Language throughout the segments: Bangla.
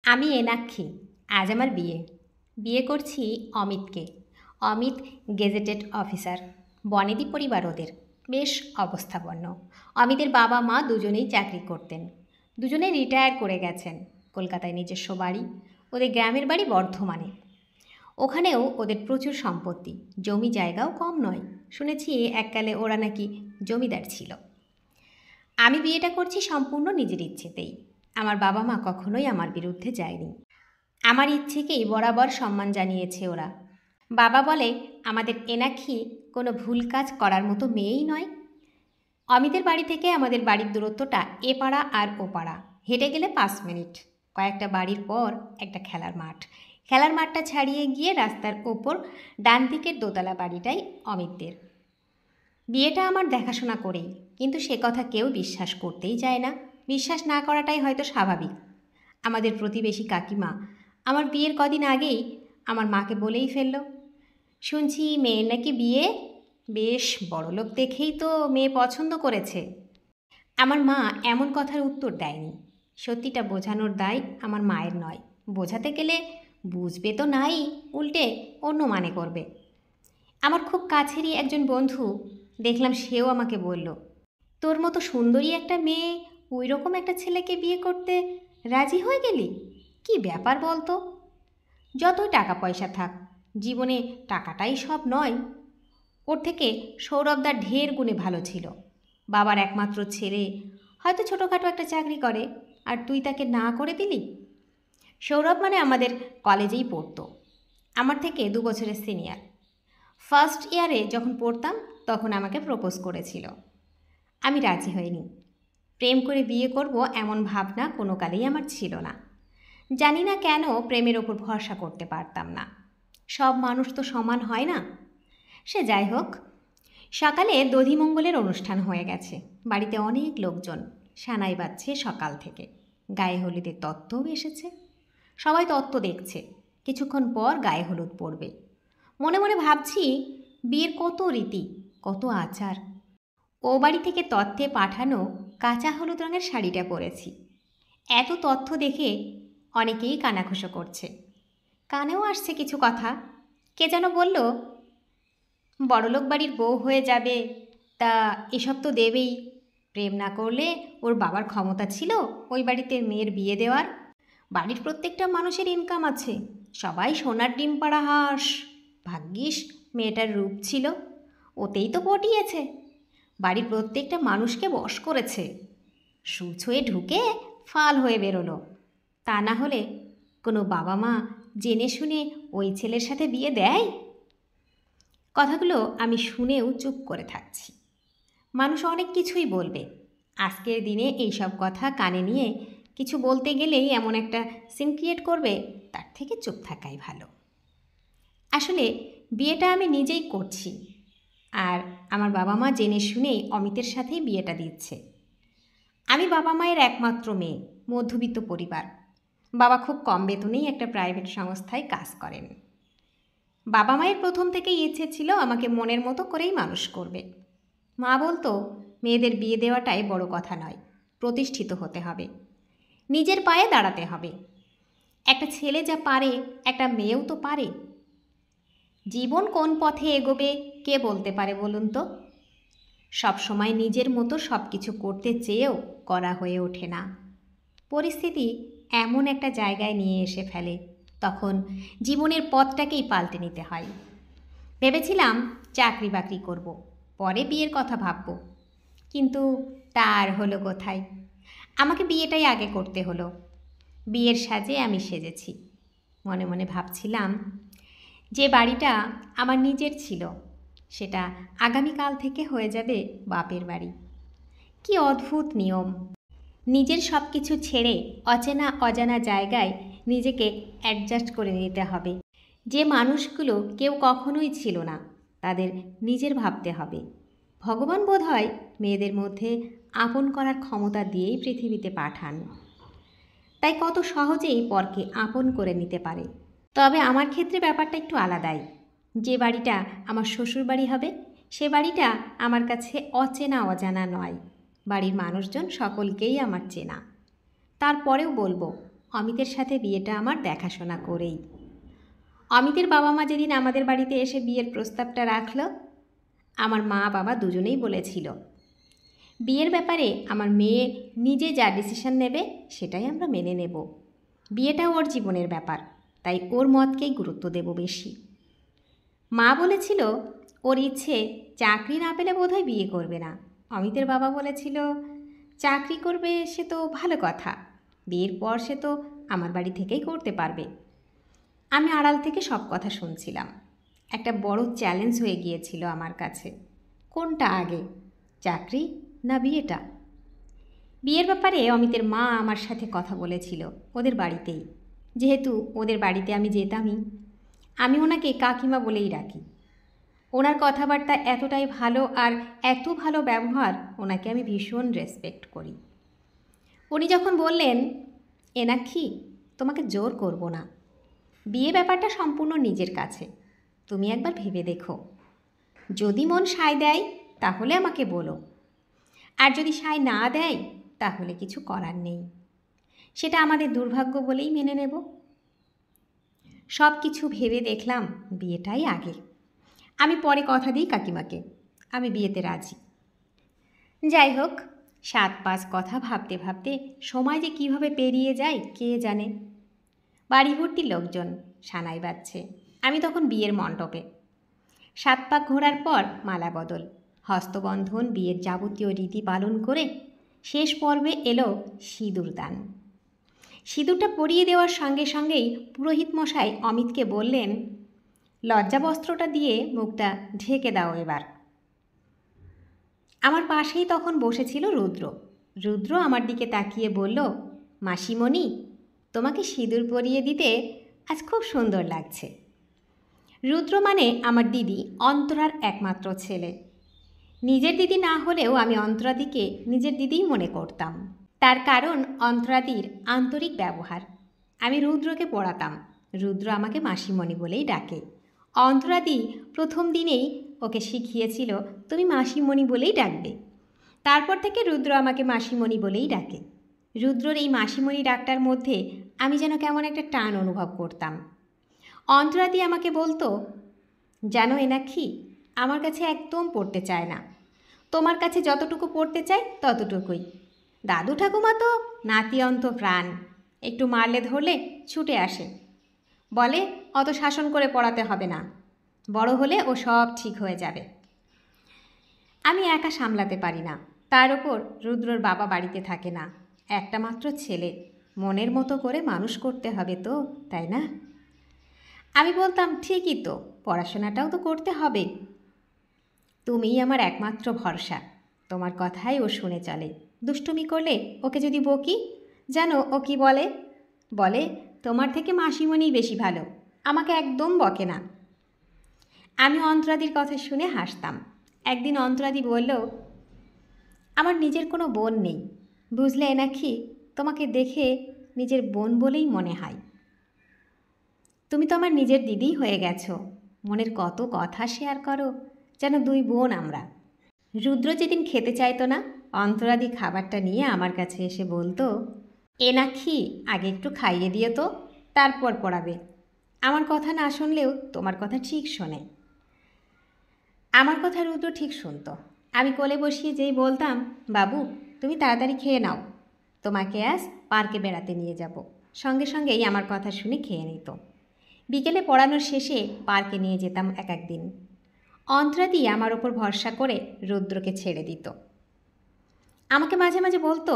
আমি এনাক্ষী। আজ আমার বিয়ে। বিয়ে করছি অমিতকে। Amit gazetted officer. বনেদি পরিবার ওদের। বেশ অবস্থাপন্ন। অমিতের বাবা মা দুজনেই চাকরি করতেন। দুজনেই রিটায়ার করে গেছেন। কলকাতায় নিজস্ব বাড়ি। ওদের গ্রামের বাড়ি বর্ধমানে। ওখানেও ওদের প্রচুর সম্পত্তি, জমি জায়গাও কম নয়। শুনেছি এককালে ওরা নাকি জমিদার ছিল। আমি বিয়েটা করছি সম্পূর্ণ নিজের ইচ্ছেতেই। আমার বাবা মা কখনোই আমার বিরুদ্ধে যায়নি। আমার ইচ্ছেকেই বরাবর সম্মান জানিয়েছে ওরা। বাবা বলে আমাদের এনাক্ষী কোনো ভুল কাজ করার মতো মেয়েই নয়। অমিতের বাড়ি থেকে আমাদের বাড়ির দূরত্বটা এ পাড়া আর ও পাড়া, হেঁটে গেলে 5 মিনিট। কয়েকটা বাড়ির পর একটা খেলার মাঠ। খেলার মাঠটা ছাড়িয়ে গিয়ে রাস্তার ওপর ডান দিকের দোতলা বাড়িটাই অমিতদের। বিয়েটা আমার দেখাশোনা করেই, কিন্তু সে কথা কেউ বিশ্বাস করতেই চায় না। বিশ্বাস না করাটাই হয়তো স্বাভাবিক। আমাদের প্রতিবেশী কাকিমা আমার বিয়ের কদিন আগেই আমার মাকে বলেই ফেলল, শুনছি মেয়ের নাকি বিয়ে, বেশ বড়লোক দেখেই তো মেয়ে পছন্দ করেছে। আমার মা এমন কথার উত্তর দেয়নি। সত্যিটা বোঝানোর দায় আমার মায়ের নয়। বোঝাতে গেলে বুঝবে তো নাই, উল্টে অন্য মানে করবে। আমার খুব কাছেরই একজন বন্ধু দেখলাম, সেও আমাকে বলল, তোর মতো সুন্দরী একটা মেয়ে ওই রকম একটা ছেলেকে বিয়ে করতে রাজি হয়ে গেলি, কি ব্যাপার বলতো? যতই টাকা পয়সা থাক, জীবনে টাকাটাই সব নয়। ওর থেকে সৌরভদার ঢের গুণে ভালো ছিল। বাবার একমাত্র ছেলে, হয়তো ছোটোখাটো একটা চাকরি করে, আর তুই তাকে না করে দিলি। সৌরভ মানে আমাদের কলেজেই পড়তো, আমার থেকে 2 বছরের সিনিয়র। ফার্স্ট ইয়ারে যখন পড়তাম তখন আমাকে প্রপোজ করেছিল। আমি রাজি হইনি। প্রেম করে বিয়ে করব এমন ভাবনা কোনো কালেই আমার ছিল না। জানি না কেন প্রেমের ওপর ভরসা করতে পারতাম না। সব মানুষ তো সমান হয় না। সে যাই হোক, সকালে দধিমঙ্গলের অনুষ্ঠান হয়ে গেছে। বাড়িতে অনেক লোকজন, সানাই বাজছে সকাল থেকে। গায়ে হলুদের তত্ত্বও এসেছে। সবাই তত্ত্ব দেখছে। কিছুক্ষণ পর গায়ে হলুদ পড়বে। মনে মনে ভাবছি, বিয়ের কত রীতি, কত আচার। ও বাড়ি থেকে তত্ত্বে পাঠানো কাঁচা হলুদ রঙের শাড়িটা পরেছি। এত তথ্য দেখে অনেকেই কানাঘুষো করছে। কানেও আসছে কিছু কথা। কে যেন বলল, বড়লোক বাড়ির বউ হয়ে যাবে, তা এসব তো দেবেই। প্রেম না করলে ওর বাবার ক্ষমতা ছিল ওই বাড়িতে মেয়ের বিয়ে দেওয়ার। বাড়ির প্রত্যেকটা মানুষের ইনকাম আছে, সবাই সোনার ডিম পাড়া হাঁস। ভাগ্যিস মেয়েটার রূপ ছিল, ওতেই তো পটিয়েছে। বাড়ির প্রত্যেকটা মানুষকে বশ করেছে। সূচ হয়ে ঢুকে ফাল হয়ে বেরোলো। তা না হলে কোনো বাবা মা জেনে শুনে ওই ছেলের সাথে বিয়ে দেয়? কথাগুলো আমি শুনেও চুপ করে থাকছি। মানুষ অনেক কিছুই বলবে। আজকের দিনে এইসব কথা কানে নিয়ে কিছু বলতে গেলেই এমন একটা সিন ক্রিয়েট করবে, তার থেকে চুপ থাকাই ভালো। আসলে বিয়েটা আমি নিজেই করছি, আর আমার বাবা মা জেনে শুনেই অমিতের সাথেই বিয়েটা দিচ্ছে। আমি বাবা মায়ের একমাত্র মেয়ে, মধ্যবিত্ত পরিবার। বাবা খুব কম বেতনেই একটা প্রাইভেট সংস্থায় কাজ করেন। বাবা মায়ের প্রথম থেকেই ইচ্ছে ছিল আমাকে মনের মতো করেই মানুষ করবে। মা বলতো, মেয়েদের বিয়ে দেওয়াটাই বড় কথা নয়, প্রতিষ্ঠিত হতে হবে, নিজের পায়ে দাঁড়াতে হবে। একটা ছেলে যা পারে একটা মেয়েও তো পারে। জীবন কোন পথে এগোবে কে বলতে পারে বলুন তো? সব সময় নিজের মতো সব কিছু করতে চেয়েও করা হয়ে ওঠে না। পরিস্থিতি এমন একটা জায়গায় নিয়ে এসে ফেলে, তখন জীবনের পথটাকেই পাল্টে নিতে হয়। ভেবেছিলাম চাকরি বাকরি করব, পরে বিয়ের কথা ভাবব, কিন্তু তার হলো কোথায়। আমাকে বিয়েটাই আগে করতে হলো। বিয়ের সাজে আমি সেজেছি। মনে মনে ভাবছিলাম, যে বাড়িটা আমার নিজের ছিল সেটা আগামীকাল থেকে হয়ে যাবে বাপের বাড়ি। কি অদ্ভুত নিয়ম! নিজের সব কিছু ছেড়ে অচেনা অজানা জায়গায় নিজেকে অ্যাডজাস্ট করে নিতে হবে। যে মানুষগুলো কেউ কখনোই ছিল না, তাদের নিজের ভাবতে হবে। ভগবান বোধহয় মেয়েদের মধ্যে আপন করার ক্ষমতা দিয়েই পৃথিবীতে পাঠান, তাই কত সহজেই পরকে আপন করে নিতে পারে। তবে আমার ক্ষেত্রে ব্যাপারটা একটু আলাদাই। যে বাড়িটা আমার শ্বশুর বাড়ি হবে, সে বাড়িটা আমার কাছে অচেনা অজানা নয়। বাড়ির মানুষজন সকলকেই আমার চেনা। তারপরেও বলবো, অমিতের সাথে বিয়েটা আমার দেখাশোনা করেই। অমিতের বাবা মা যেদিন আমাদের বাড়িতে এসে বিয়ের প্রস্তাবটা রাখল, আমার মা বাবা দুজনেই বলেছিল বিয়ের ব্যাপারে আমার মেয়ে নিজে যা ডিসিশন নেবে সেটাই আমরা মেনে নেব। বিয়েটা ওর জীবনের ব্যাপার, তাই ওর মতকেই গুরুত্ব দেব বেশি। মা বলেছিল ওর ইচ্ছে চাকরি না পেলে বোধহয় বিয়ে করবে না। অমিতের বাবা বলেছিল চাকরি করবে সে তো ভালো কথা, বিয়ের পর সে তো আমার বাড়ি থেকেই করতে পারবে। আমি আড়াল থেকে সব কথা শুনছিলাম। একটা বড় চ্যালেঞ্জ হয়ে গিয়েছিল আমার কাছে, কোনটা আগে, চাকরি না বিয়েটা। বিয়ের ব্যাপারে অমিতের মা আমার সাথে কথা বলেছিল ওদের বাড়িতেই, যেহেতু ওদের বাড়িতে আমি যেতামই। আমি ওনাকে কাকিমা বলেই রাখি। ওনার কথাবার্তা এতটাই ভালো আর এত ভালো ব্যবহার, ওনাকে আমি ভীষণ রেসপেক্ট করি। উনি যখন বললেন এনাক্ষী তোমাকে জোর করব না, বিয়ে ব্যাপারটা সম্পূর্ণ নিজের কাছে, তুমি একবার ভেবে দেখো, যদি মন সায় দেয় তাহলে আমাকে বলো, আর যদি সায় না দেয় তাহলে কিছু করার নেই, সেটা আমাদের দুর্ভাগ্য বলেই মেনে নেব। সব কিছু ভেবে দেখলাম বিয়েটাই আগে। আমি পরে কথা দিই কাকিমাকে আমি বিয়েতে রাজি। যাই হোক, 7-5 কথা ভাবতে ভাবতে সময় যে কীভাবে পেরিয়ে যায় কে জানে। বাড়ি ভর্তি লোকজন, সানাই বাজছে। আমি তখন বিয়ের মণ্ডপে। 7 পাক ঘোরার পর মালা বদল, হস্তবন্ধন, বিয়ের যাবতীয় রীতি পালন করে শেষ পর্বে এলো সিঁদুর দান। সিঁদুরটা পরিয়ে দেওয়ার সঙ্গে সঙ্গেই পুরোহিত মশাই অমিতকে বললেন লজ্জাবস্ত্রটা দিয়ে মুখটা ঢেকে দাও এবার। আমার পাশেই তখন বসেছিল রুদ্র। রুদ্র আমার দিকে তাকিয়ে বলল, মাসিমণি তোমাকে সিঁদুর পরিয়ে দিতে আজ খুব সুন্দর লাগছে। রুদ্র মানে আমার দিদি অন্তরার একমাত্র ছেলে। নিজের দিদি না হলেও আমি অন্তরাদিকে নিজের দিদিই মনে করতাম। তার কারণ অন্তরাদির আন্তরিক ব্যবহার। আমি রুদ্রকে পড়াতাম, রুদ্র আমাকে মাসিমণি বলেই ডাকে। অন্তরাদি প্রথম দিনেই ওকে শিখিয়েছিল তুমি মাসিমণি বলেই ডাকবে। তারপর থেকে রুদ্র আমাকে মাসিমণি বলেই ডাকে। রুদ্রর এই মাসিমণি ডাকটার মধ্যে আমি যেন কেমন একটা টান অনুভব করতাম। অন্তরাদি আমাকে বলতো, জানো এনাক্ষী, আমার কাছে একদম পড়তে চায় না, তোমার কাছে যতটুকু পড়তে চাই ততটুকুই। দাদু ঠাকুমা তো নাতি অন্ত প্রাণ, একটু মারলে ধরলে ছুটে আসে, বলে অত শাসন করে পড়াতে হবে না, বড় হলে ও সব ঠিক হয়ে যাবে। আমি একা সামলাতে পারি না, তার ওপর রুদ্রর বাবা বাড়িতে থাকে না, একটা মাত্র ছেলে, মনের মতো করে মানুষ করতে হবে তো, তাই না? আমি বলতাম ঠিকই তো, পড়াশোনাটাও তো করতে হবে, তুমিই আমার একমাত্র ভরসা, তোমার কথাই ও শুনে চলে। দুষ্টুমি করলে ওকে যদি বকি, জানো ও কি বলে? বলে তোমার থেকে মাসিমণি বেশি ভালো, আমাকে একদম বকে না। আমি অন্তরাদির কথা শুনে হাসতাম। একদিন অন্তরাদি বলল, আমার নিজের কোনো বোন নেই, বুঝলে এনাক্ষী, তোমাকে দেখে নিজের বোন বলেই মনে হয়। তুমি তো আমার নিজের দিদিই হয়ে গেছো, মনের কত কথা শেয়ার করো, যেন 2 বোন আমরা। রুদ্র যেদিন খেতে চাইতো না, অন্তরাদি খাবারটা নিয়ে আমার কাছে এসে বলতো, এনাক্ষী আগে একটু খাইয়ে দিও তো, তারপর পড়াবে। আমার কথা না শুনলেও তোমার কথা ঠিক শোনে। আমার কথা রুদ্র ঠিক শুনতো। আমি কোলে বসিয়ে যেই বলতাম, বাবু তুমি তাড়াতাড়ি খেয়ে নাও, তোমাকে আজ পার্কে বেড়াতে নিয়ে যাব, সঙ্গে সঙ্গেই আমার কথা শুনে খেয়ে নিত। বিকেলে পড়ানোর শেষে পার্কে নিয়ে যেতাম এক দিন। অন্তরাদি আমার ওপর ভরসা করে রুদ্রকে ছেড়ে দিত। আমাকে মাঝে মাঝে বলতো,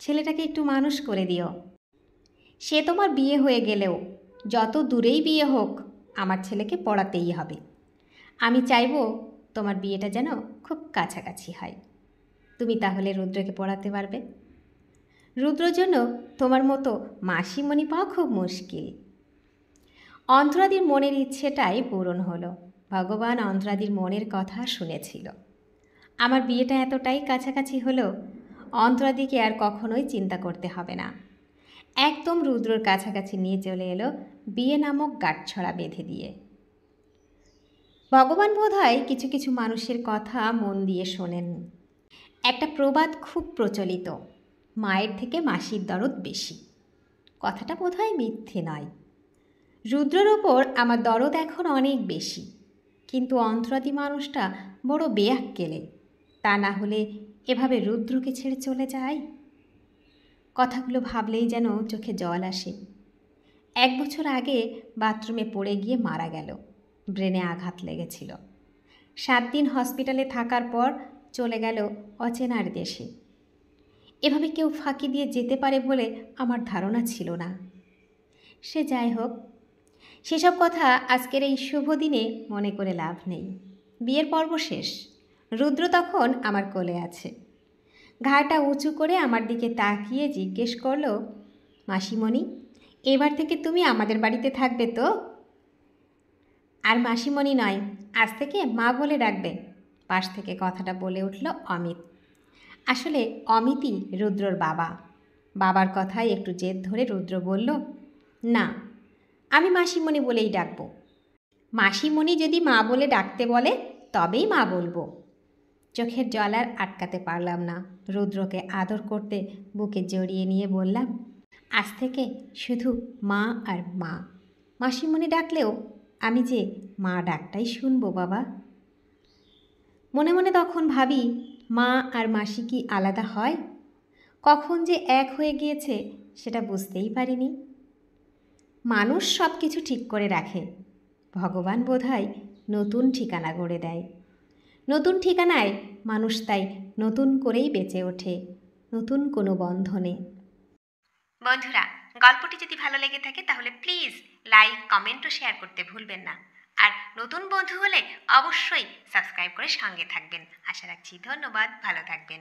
ছেলেটাকে একটু মানুষ করে দিও, সে তোমার বিয়ে হয়ে গেলেও যত দূরেই বিয়ে হোক আমার ছেলেকে পড়াতেই হবে। আমি চাইব তোমার বিয়েটা যেন খুব কাছাকাছি হয়, তুমি তাহলে রুদ্রকে পড়াতে পারবে। রুদ্রর জন্য তোমার মতো মাসিমণি পাওয়া খুব মুশকিল। অন্তরাদির মনের ইচ্ছেটাই পূরণ হলো। ভগবান অন্তরাদির মনের কথা শুনেছিল। আমার বিয়েটা এতটাই কাছাকাছি হলো, অন্তরাদিকে আর কখনোই চিন্তা করতে হবে না। একদম রুদ্রর কাছাকাছি নিয়ে চলে এলো বিয়ে নামক গাঁটছড়া বেঁধে দিয়ে। ভগবান বোধহয় কিছু কিছু মানুষের কথা মন দিয়ে শোনেন। একটা প্রবাদ খুব প্রচলিত, মায়ের থেকে মাসির দরদ বেশি। কথাটা বোধহয় মিথ্যে নয়। রুদ্রর ওপর আমার দরদ এখন অনেক বেশি, কিন্তু অন্তরাদি মানুষটা বড় বেয়াক্কেলে। তা না হলে এভাবে রুদ্রকে ছেড়ে চলে যায়? কথাগুলো ভাবলেই যেন চোখে জল আসে। 1 বছর আগে বাথরুমে পড়ে গিয়ে মারা গেল। ব্রেনে আঘাত লেগেছিল। 7 দিন হসপিটালে থাকার পর চলে গেল অচেনার দেশে। এভাবে কেউ ফাঁকি দিয়ে যেতে পারে বলে আমার ধারণা ছিল না। সে যাই হোক, সেসব কথা আজকের এই শুভ দিনে মনে করে লাভ নেই। বিয়ের পর্ব শেষ। রুদ্র তখন আমার কোলে আছে। ঘাড়টা উঁচু করে আমার দিকে তাকিয়ে জিজ্ঞেস করল, মাসিমণি, এবার থেকে তুমি আমাদের বাড়িতে থাকবে তো? আর মাসিমণি নয়, আজ থেকে মা বলে ডাকবে, পাশ থেকে কথাটা বলে উঠল অমিত। আসলে অমিতই রুদ্রর বাবা। বাবার কথায় একটু জেদ ধরে রুদ্র বলল, না, আমি মাসিমণি বলেই ডাকব। মাসিমণি যদি মা বলে ডাকতে বলে তবেই মা বলবো। চোখের জল আর আটকাতে পারলাম না। রুদ্রকে আদর করতে বুকে জড়িয়ে নিয়ে বললাম, আজ থেকে শুধু মা আর মা। মাসিমণি ডাকলেও আমি যে মা ডাকটাই শুনবো বাবা। মনে মনে তখন ভাবি, মা আর মাসি কি আলাদা হয়? কখন যে এক হয়ে গিয়েছে সেটা বুঝতেই পারিনি। মানুষ সব কিছু ঠিক করে রাখে, ভগবান বোধহয় নতুন ঠিকানা গড়ে দেয়। নতুন ঠিকানায় মানুষ তাই নতুন করেই বেঁচে ওঠে, নতুন কোনো বন্ধনে। বন্ধুরা, গল্পটি যদি ভালো লেগে থাকে তাহলে প্লিজ লাইক, কমেন্ট ও শেয়ার করতে ভুলবেন না। আর নতুন বন্ধু হলে অবশ্যই সাবস্ক্রাইব করে সঙ্গে থাকবেন। আশা রাখছি। ধন্যবাদ। ভালো থাকবেন।